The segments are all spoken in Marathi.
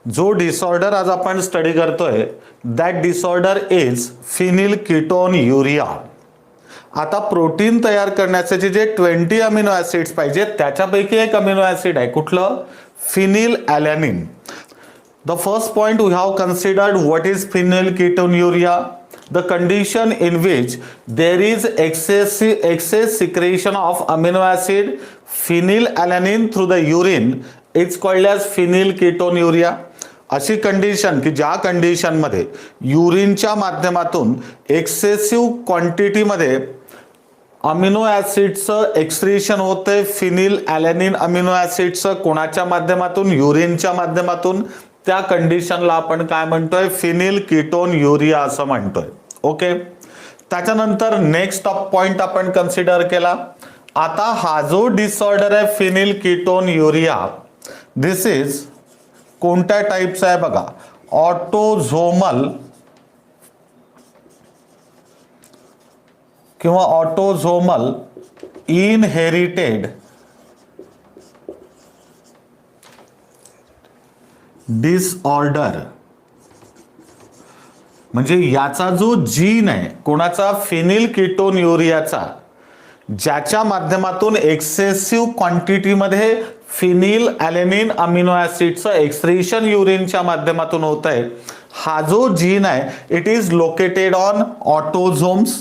जो डिसऑर्डर आज आपण स्टडी करतोय दॅट डिसऑर्डर इज फिनिलकीटोन्युरिया. आता प्रोटीन तयार करण्यासाठी जे 20 अमिनो ऍसिड्स पाहिजे त्याच्यापैकी एक अमिनो ऍसिड आहे कुठलं? फिनिलॅलॅनिन. The first point we have considered what is phenylketonuria, the condition in which there is excess secretion of amino acid phenylalanine through the urine. It's called as phenylketonuria. अशी कंडिशन की ज्या कंडिशन मध्ये युरिनच्या माध्यमातून एक्सेसिव्ह क्वांटिटीमध्ये अमिनो ऍसिडचं एक्सक्रीशन होते. फिनिलॅलॅनिन अमिनो ऍसिडचं कोणाच्या माध्यमातून? युरिनच्या माध्यमातून. त्या कंडिशनला आपण काय म्हणतोय? फिनिलकीटोन्युरिया असं म्हणतोय. ओके. त्याच्यानंतर नेक्स्ट पॉइंट आपण कन्सिडर केला. आता हा जो डिसऑर्डर आहे फिनिलकीटोन्युरिया, दिस इज कोणत्या टाईपचा आहे बघा? ऑटोझोमल किंवा ऑटोझोमल इनहेरिटेड डिसऑर्डर. म्हणजे याचा जो जीन आहे कोणाचा? फिनिलकीटोन्युरियाचा, ज्याच्या माध्यमातून एक्सेसिव्ह क्वांटिटीमध्ये फिनिलॅलॅनिन अमिनो ऍसिडचं एक्सक्रीशन युरिनच्या माध्यमातून होत आहे. हा जो जीन आहे it is located on autosomes.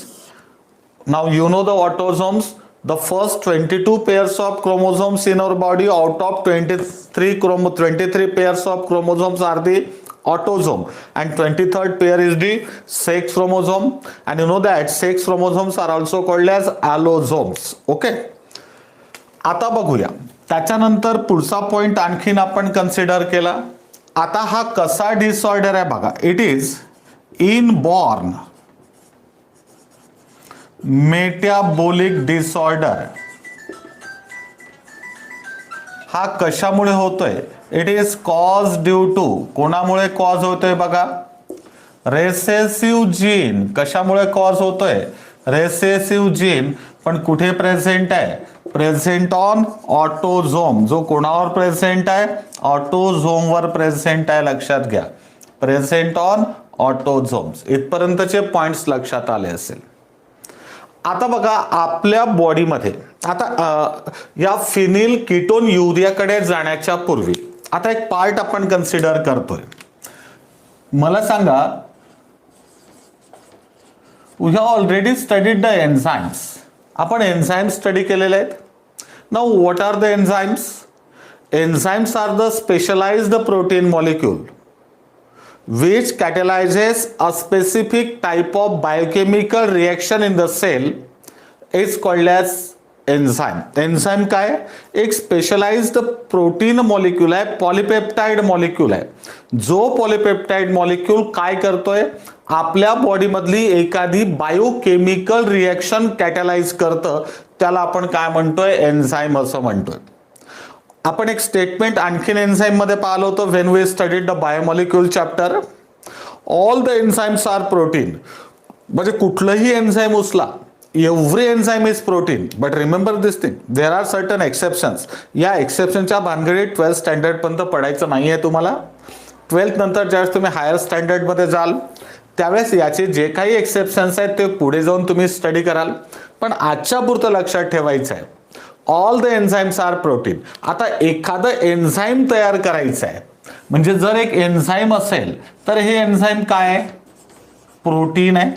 Now you know the autosomes. The first 22 pairs of chromosomes in our body, out of 23 pairs of chromosomes are the autosome, and 23rd pair is the sex chromosome, and you know that sex chromosomes are also called as allosomes. Okay. आता बघूया त्याच्यानंतर पुढचा पॉइंट आणखीन आपण कन्सिडर केला. आता हा कसा डिसऑर्डर आहे बघा? It is inborn metabolic disorder. हा कशामुळे होतोय? It is cause due to. कोणामुळे कॉज होतोय बघा? Recessive gene. कशामुळे कॉज होतोय? Recessive gene. पण कुठे प्रेझेंट आहे? Present on autosome. जो कोणावर प्रेझेंट आहे? ऑटोझोमवर प्रेझेंट आहे. लक्षात घ्या, प्रेझेंट ऑन ऑटोझोम्स. इथपर्यंतचे पॉइंट्स लक्षात आले असेल. आता बघा आपल्या बॉडीमध्ये आता या फिनिलकीटोन्युरियाकडे जाण्याच्या पूर्वी आता एक पार्ट आपण कन्सिडर करतोय. मला सांगा, we have already studied the enzymes. आपण एन्झाइम्स स्टडी केलेले आहेत. Now what are the enzymes? Enzymes are the specialised protein molecule which catalyzes a specific type of biochemical reaction in the cell is called as enzyme. Enzyme काय? एक स्पेशलाइज्ड प्रोटीन मॉलिक्यूल आहे, पॉलिपेप्टाइड मॉलिक्यूल आहे. जो पॉलिपेप्टाइड मॉलिक्यूल काय करतोय? आपल्या बॉडीमधली एखादी बायोकेमिकल रिएक्शन कॅटलाइज करतं. त्याला आपण काय म्हणतोय? एन्झाइम असं म्हणतोय. आपण एक स्टेटमेंट आणखीन एन्झाइम मध्ये पाहिलं होतं when we studied the biomolecule chapter. All the enzymes are protein. म्हणजे कुठलंही एन्झाइम उचला, every enzyme is protein. But remember this thing, there are certain exceptions. या एक्सेप्शनच्या भानगडीत 12th स्टँडर्ड पर्यंत पडायचं नाहीये तुम्हाला. 12th नंतर ज्यावेळेस तुम्ही हायर स्टँडर्ड मध्ये जाल त्यावेळेस याचे जे काही एक्सेप्शन्स आहेत ते पुढे जाऊन तुम्ही स्टडी कराल. पण आजच्या पुरतं लक्षात ठेवायचं आहे, all the enzymes are protein. आता एखादं एन्झाइम तयार करायचं आहे म्हणजे जर एक एन्झाइम असेल तर हे एन्झाइम काय आहे? प्रोटीन आहे.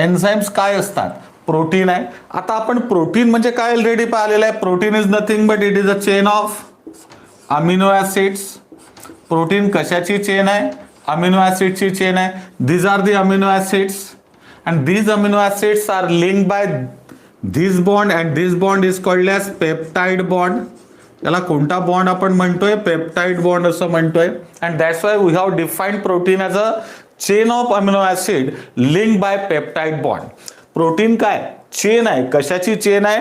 एन्झाइम्स काय असतात? प्रोटीन आहे. आता आपण प्रोटीन म्हणजे काय ऑलरेडी पाहिलेलं आहे. Protein is nothing but it is a chain of amino acids. Protein कशाची चेन आहे? अमिनो ऍसिडची चेन आहे. These are the amino acids and these amino acids are linked by this bond and this bond is called as peptide bond. याला कोणता बॉन्ड आपण म्हणतोय? पेप्टाइड बॉन्ड असं म्हणतोय. And that's why we have defined protein as a chain of amino acid linked by peptide bond. Protein काय? चेन आहे. कशाची चेन आहे?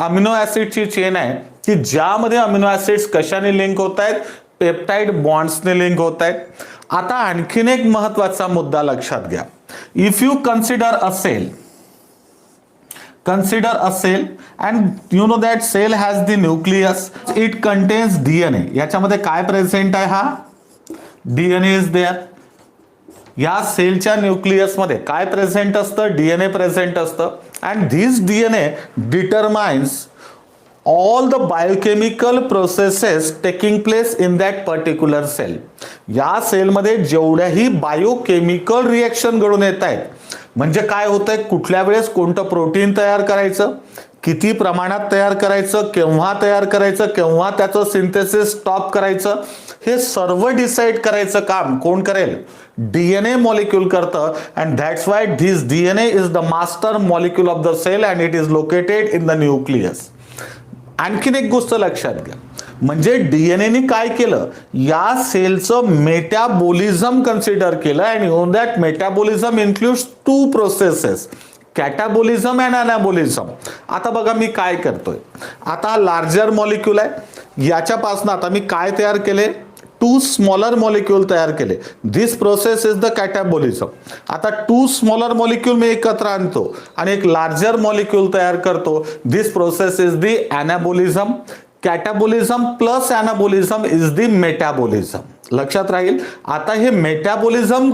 अमिनो ऍसिडची चेन आहे की ज्यामध्ये अमिनो ऍसिड्स कशाने लिंक होत आहेत? पेप्टाइड बॉन्ड्सने लिंक होत आहेत. आता आणखीन एक महत्वाचा मुद्दा लक्षात घ्या. If you consider a cell, consider a cell and you know that cell has the nucleus, it contains DNA. याच्यामध्ये काय प्रेझेंट आहे? हा डीएनए इज देअर. या सेलच्या न्यूक्लियसमध्ये काय प्रेझेंट असतं? डीएनए प्रेझेंट असतं. And this DNA determines all the biochemical processes taking place in that particular cell. या सेलमध्ये जेवढ्याही बायोकेमिकल रिएक्शन घडून येत आहेत, म्हणजे काय होतंय, कुठल्या वेळेस कोणतं प्रोटीन तयार करायचं, किती प्रमाणात तयार करायचं, केव्हा तयार करायचं, केव्हा त्याचं सिंथेसिस स्टॉप करायचं, हे सर्व डिसाईड करायचं काम कोण करेल? डीएनए मॉलिक्यूल करतं. And that's why this DNA is the master molecule of the cell and it is located in the nucleus. आणखीन एक गोष्ट लक्षात घ्या, म्हणजे डीएनएने काय केलं, या सेलचं मेटाबॉलिझम कन्सिडर केलं. And on that metabolism includes two processes, catabolism and anabolism. आता बघा मी काय करतोय, आता हा लार्जर मॉलिक्यूल आहे, याच्यापासून आता मी काय तयार केले, टू स्मॉलर मॉलिक्यूल तयार केले. दिस प्रोसेस इज द कॅटाबॉलिझम. आता टू स्मॉलर मॉलिक्यूल मी एकत्र आणतो आणि एक लार्जर मॉलिक्यूल तयार करतो. This process is the anabolism. Catabolism plus anabolism is the metabolism. लक्षात राहील. आता हे मेटाबॉलिझम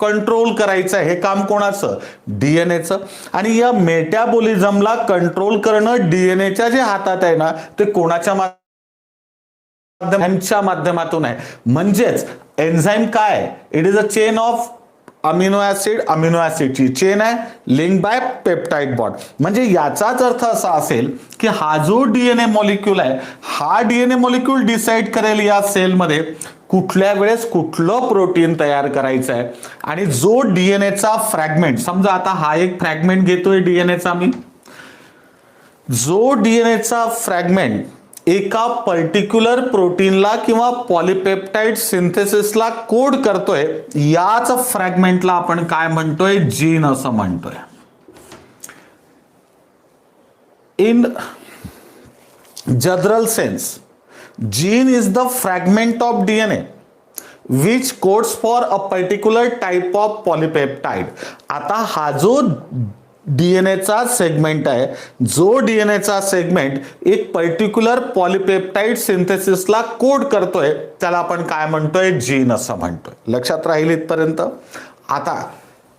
कंट्रोल करायचं आहे, हे काम कोणाचं? डीएनएचं. आणि या मेटाबॉलिझमला कंट्रोल करणं डीएनएच्या जे हातात आहे ना, ते कोणाच्या माध्यमातून आहे. म्हणजेच एन्झाईम काय? It is a chain of amino ऍसिडची चेन आहे, लिंक बाय पेप्टाइड बॉन्ड. म्हणजे याचाच अर्थ असा असेल की हा जो डीएनए मॉलिक्यूल आहे, हा डीएनए मॉलिक्यूल डिसाईड करेल या सेलमध्ये कुठल्या वेळेस कुठलं प्रोटीन तयार करायचं आहे. आणि जो डीएनएचा फ्रॅगमेंट, समजा आता हा एक फ्रॅगमेंट घेतोय डीएनएचा मी, जो डीएनएचा फ्रॅगमेंट एका पर्टिक्युलर प्रोटीनला किंवा पॉलिपेप्टाइड सिंथेसिसला कोड करतोय, याच फ्रॅगमेंटला आपण काय म्हणतोय? जीन असं म्हणतोय. In general sense, gene is the fragment of DNA which codes for a particular type of polypeptide. आता हा जो डीएनएचा सेगमेंट आहे, जो डीएनएचा सेगमेंट एक पर्टिक्युलर पॉलिपेप्टाइड सिंथेसिसला कोड करतोय, त्याला आपण काय म्हणतोय? जीन असं म्हणतोय. लक्षात राहील इथपर्यंत.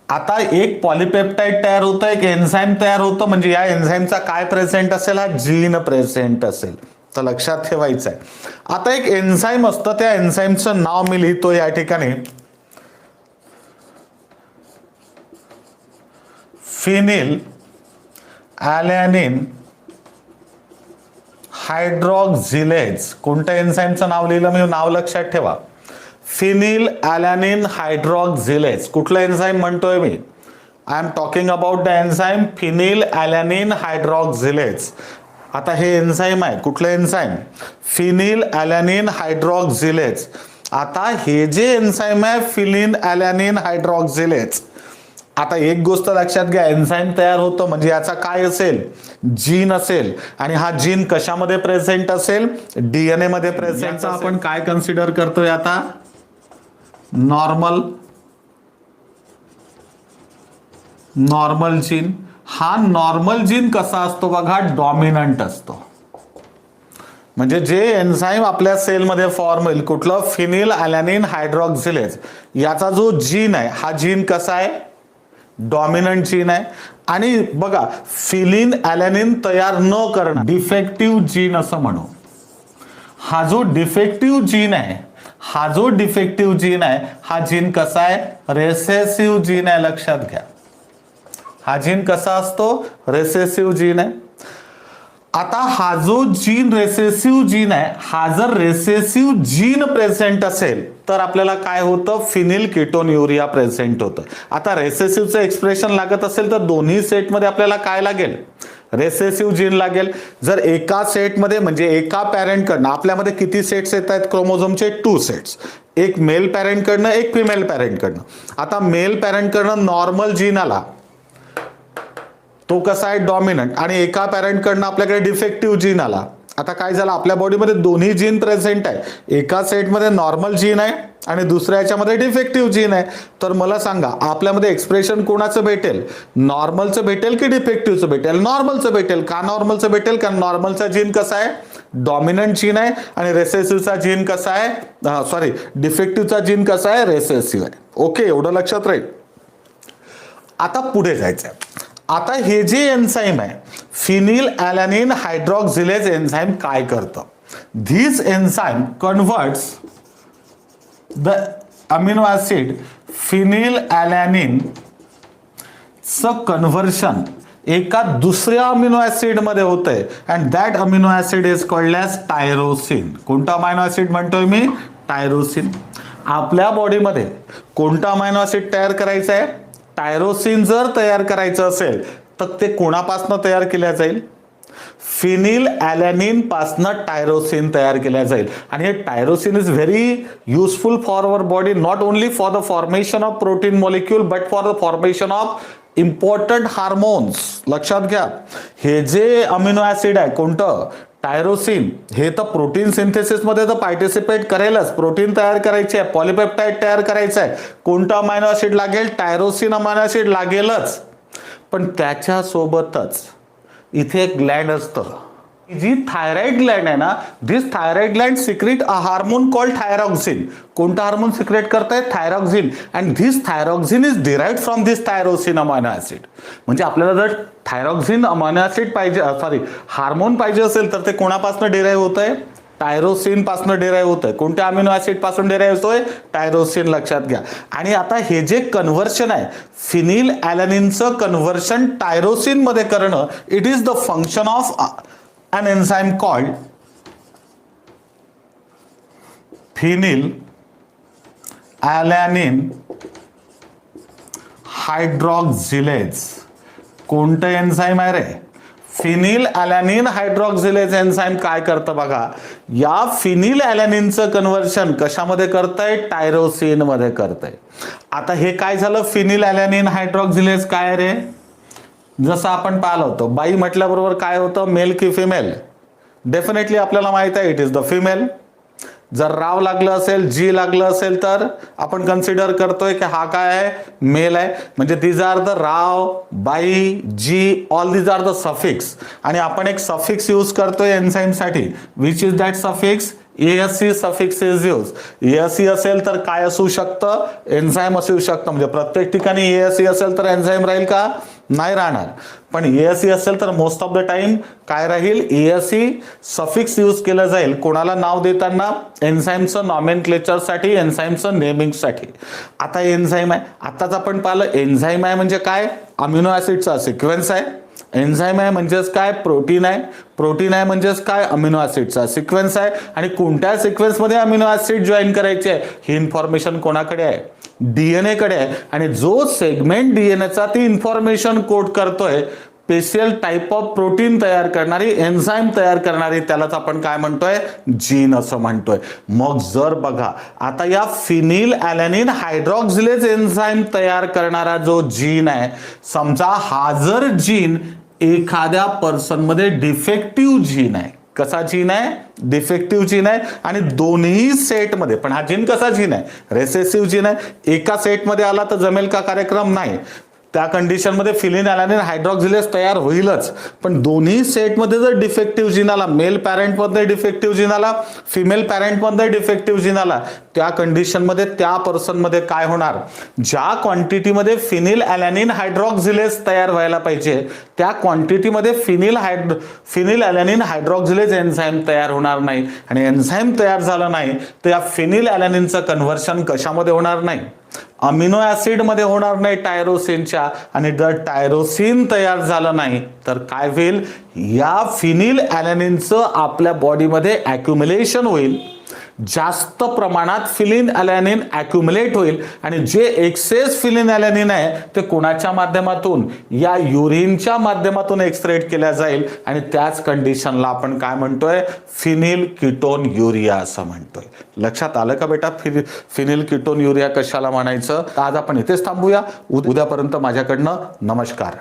आता एक पॉलिपेप्टाइड तयार होतं, एक एन्झाईम तयार होतं, म्हणजे या एन्झाईमचा काय प्रेझेंट असेल? हा जीन प्रेझेंट असेल. तर लक्षात ठेवायचं आहे. आता एक एन्झाईम असतं, त्या एन्झाईमचं नाव मी लिहितो या ठिकाणी, फिनिल ॲलॅनिन हायड्रॉक्झिलेज. कोणत्या एन्झाईमचं नाव लिहिलं मी? नाव लक्षात ठेवा, फिनिल ॲलॅनिन हायड्रॉक्झिलेज. कुठलं एन्झाईम म्हणतोय मी? I am talking about the enzyme phenylalanine hydroxylase. आता हे एन्झाईम आहे, कुठलं एन्झाईम? Phenylalanine hydroxylase. आता हे जे एन्झाईम आहे फिनिल ॲलॅनिन हायड्रॉक्झिलेज, आता एक गोष्ट लक्षात घ्या, एन्झाईम तयार होतं म्हणजे याचा काय असेल? जीन असेल. आणि हा जीन कशामध्ये प्रेझेंट असेल? डीएनए मध्ये प्रेझेंट. आपण काय कन्सिडर करतोय आता? Normal gene. हा नॉर्मल जीन कसा असतो बघा? डॉमिनंट असतो. म्हणजे जे एन्झाईम आपल्या सेलमध्ये फॉर्म होईल, कुठलं? फिनिल ॲलॅनिन हायड्रॉक्झिलेज, याचा जो जीन आहे, हा जीन कसा आहे? डॉमिनंट जीन आहे. आणि बघा, फिनिल ॲलॅनिन तयार न करणं डिफेक्टिव्ह जीन असं म्हणू. हा जो डिफेक्टिव्ह जीन आहे, हा जीन कसा आहे? रेसेसिव्ह जीन आहे. लक्षात घ्या, हा जीन कसा असतो? रेसेसिव्ह जीन आहे. आता हा जो जीन रेसेसिव्ह जीन आहे, हा जर रेसेसिव्ह जीन प्रेझेंट असेल तर आपल्याला काय होतं? फिनिल कीटोन्युरिया प्रेझेंट होतं. आता रेसेसिव्हचं एक्सप्रेशन लागत असेल तर दोन्ही सेटमध्ये आपल्याला काय लागेल? रेसेसिव्ह जीन लागेल. जर एका सेटमध्ये म्हणजे एका पॅरेंटकडनं, आपल्यामध्ये किती सेट्स येत आहेत क्रोमोझोमचे? 2 सेट्स. एक मेल पॅरेंटकडनं, एक फिमेल पॅरेंटकडनं. आता मेल पॅरेंटकडनं नॉर्मल जीन आला, तो कसा आहे? डॉमिनंट. आणि एका पॅरेंटकडनं आपल्याकडे डिफेक्टिव्ह जीन आला. आता काय झालं? आपल्या बॉडीमध्ये दोन्ही जीन प्रेझेंट आहे. एका सेटमध्ये नॉर्मल जीन आहे आणि दुसऱ्या याच्यामध्ये डिफेक्टिव्ह जीन आहे. तर मला सांगा, आपल्यामध्ये एक्सप्रेशन कोणाचं भेटेल? नॉर्मलचं भेटेल की डिफेक्टिव्हचं भेटेल? नॉर्मलचं भेटेल. का नॉर्मलचं भेटेल? कारण नॉर्मलचा जीन कसा आहे? डॉमिनंट जीन आहे आणि रेसेसिव्हचा जीन कसा आहे, सॉरी डिफेक्टिव्हचा जीन कसा आहे, रेसेसिव्ह आहे. ओके, एवढं लक्षात राहील. आता पुढे जायचं आहे. आता हे जे एन्झाईम आहे फिनिल ॲलॅनिन हायड्रॉक्झिलेज एन्झाईम काय करतं. This enzyme converts the amino acid phenylalanine च कन्व्हर्शन एका दुसऱ्या अमिनो ॲसिड मध्ये होतंय and that amino acid is called as tyrosine. कोणता अमिनो ॲसिड म्हणतोय मी, टायरोसिन. आपल्या बॉडीमध्ये कोणता अमिनो ॲसिड तयार करायचा आहे, टायरोसिन जर तयार करायचं असेल तर ते कोणापासून तयार केल्या जाईल, फिनिल ॲलॅनिन पासनं टायरोसिन तयार केल्या जाईल. आणि हे tyrosine is very useful for our body, not only for the formation of protein molecule but for the formation of important hormones. लक्षात घ्या, हे जे अमिनो ॲसिड आहे कोणतं, टायरोसिन, हे तर प्रोटीन सिंथेसिस मध्ये तर पार्टिसिपेट करेलच. प्रोटीन तयार करायचे आहे, पॉलिपेप्टाइड तयार करायचं आहे, कोणतं अमिनो ॲसिड लागेल, टायरोसिन अमिनो ॲसिड लागेलच. पण त्याच्या सोबतच इथे एक ग्लँड असतं, जी थायरॉइड ग्लँड आहे ना, this thyroid gland secrete a hormone called thyroxine. कोणता हार्मोन सिक्रेट करताय, thyroxine. And this thyroxine is derived from this tyrosine amino acid. म्हणजे आपल्याला जर थायरॉक्सिन अमायनो ॲसिड पाहिजे, सॉरी हार्मोन पाहिजे असेल तर ते कोणापासून डिराइव्ह होत आहे, टायरोसिन पासून डिराइव्ह होत आहे. कोणत्या अमिनो ॲसिड पासून डिराइव्ह होतोय, टायरोसिन. लक्षात घ्या. आणि आता हे जे कन्व्हर्शन आहे फिनिल ॲलॅनिनचं कन्व्हर्शन टायरोसिन मध्ये करणं, it is the function of an enzyme called phenyl alanine hydroxylase. कोणतं एन्झाईम आहे रे, फिनिल ॲलॅनिन हायड्रॉक्झिलेज एन्झाईम काय करतं बघा, या फिनिल ॲलॅनिनचं कन्व्हर्शन कशामध्ये करतंय, टायरोसिन मध्ये करतंय. आता हे काय झालं, फिनिल ॲलॅनिन हायड्रॉक्झिलेज काय रे, जसं आपण पाहिलं होतं, बाई म्हटल्याबरोबर काय होतं, मेल की फिमेल. डेफिनेटली आपल्याला माहित आहे इट इज द फिमेल. जर राव लागलं असेल, जी लागलं असेल तर आपण कन्सिडर करतोय की हा काय आहे, मेल आहे. म्हणजे दीज आर द राव, बाई, जी, all these are the suffix. आणि आपण एक सफिक्स यूज करतोय एन्झाईम साठी, which is that suffix, ASC suffix is use. ASC असेल तर काय असू शकतं, एन्झाईम असू शकतं. म्हणजे प्रत्येक ठिकाणी एएससी असेल तर एन्झाईम राहील का, नाही राहणार. पण एएससी असेल तर मोस्ट ऑफ द टाइम काय राहील, एएससी सफिक्स यूज केलं जाईल कोणाला नाव देताना, एन्झाईमचं नॉमेनक्लेचर साठी, एन्झाईमचं नेमिंग साठी. आता एन्झाईम आहे, आताच आपण पाहिलं एन्झाईम आहे म्हणजे काय, अमिनो ॲसिडचा सिक्वेन्स आहे. एन्झाईम आहे म्हणजेच काय, प्रोटीन आहे. प्रोटीन आहे म्हणजेच काय, अमिनो ॲसिडचा सिक्वेन्स आहे. आणि कोणत्या सिक्वेन्समध्ये अमिनो ॲसिड जॉईन करायचे आहे ही इन्फॉर्मेशन कोणाकडे आहे, डीएनए कडे आहे. आणि जो सेगमेंट डीएनएचा ती इन्फॉर्मेशन कोड करतोय, स्पेशल टाइप ऑफ प्रोटीन तयार करणारी, एन्झाईम तयार करणारी, त्यालाच आपण काय म्हणतोय, जीन असं म्हणतोय. मग जर बघा आता या फिनिल ॲलॅनिन हायड्रॉक्झिलेज एन्झाईम तयार करणारा जो जीन आहे, समजा हा जर जीन एखाद्या पर्सन मध्ये डिफेक्टिव्ह जीन आहे, कसा जीन आहे, डिफेक्टिव्ह जीन आहे. आणि दोन्ही सेटमध्ये, पण हा जीन कसा जीन आहे, रेसेसिव्ह जीन आहे. एका सेटमध्ये आला तर जमेल का कार्यक्रम, नाही. त्या कंडिशनमध्ये फिनिल ॲलॅनिन हायड्रॉक्झिलेज तयार होईलच. पण दोन्ही सेटमध्ये जर डिफेक्टिव्ह जीन आला, मेल पॅरेंटमध्ये डिफेक्टिव्ह जीन आला, फिमेल पॅरेंटमध्ये डिफेक्टिव्ह जीन आला, त्या कंडिशनमध्ये त्या पर्सनमध्ये काय होणार, ज्या क्वांटिटीमध्ये फिनिल ॲलॅनिन हायड्रॉक्झिलेज तयार व्हायला पाहिजे त्या क्वांटिटीमध्ये फिनिल ॲलॅनिन हायड्रॉक्झिलेज एन्झाईम तयार होणार नाही. आणि एन्झाईम तयार झालं नाही तर या फिनिल ॲलॅनिनचं कन्व्हर्शन कशामध्ये होणार नाही, अमिनो ॲसिड मध्ये होणार नाही, टायरोसिनच्या. आणि जर टायरोसिन तयार झालं नाही तर काय होईल, या फिनिल ॲलॅनिनचं आपल्या बॉडीमध्ये ॲक्युम्युलेशन होईल, जास्त प्रमाणात फिनिल ॲलॅनिन ॲक्युम्युलेट होईल. आणि जे एक्सेस फिनिल ॲलॅनिन आहे ते कोणाच्या माध्यमातून, या युरिनच्या माध्यमातून एक्सक्रेट केल्या जाईल. आणि त्याच कंडिशनला आपण काय म्हणतोय, फिनिल कीटोन युरिया असं म्हणतोय. लक्षात आलं का बेटा, फिनिल कीटोन युरिया कशाला म्हणायचं. आज आपण इथेच थांबूया. उद्यापर्यंत माझ्याकडनं नमस्कार.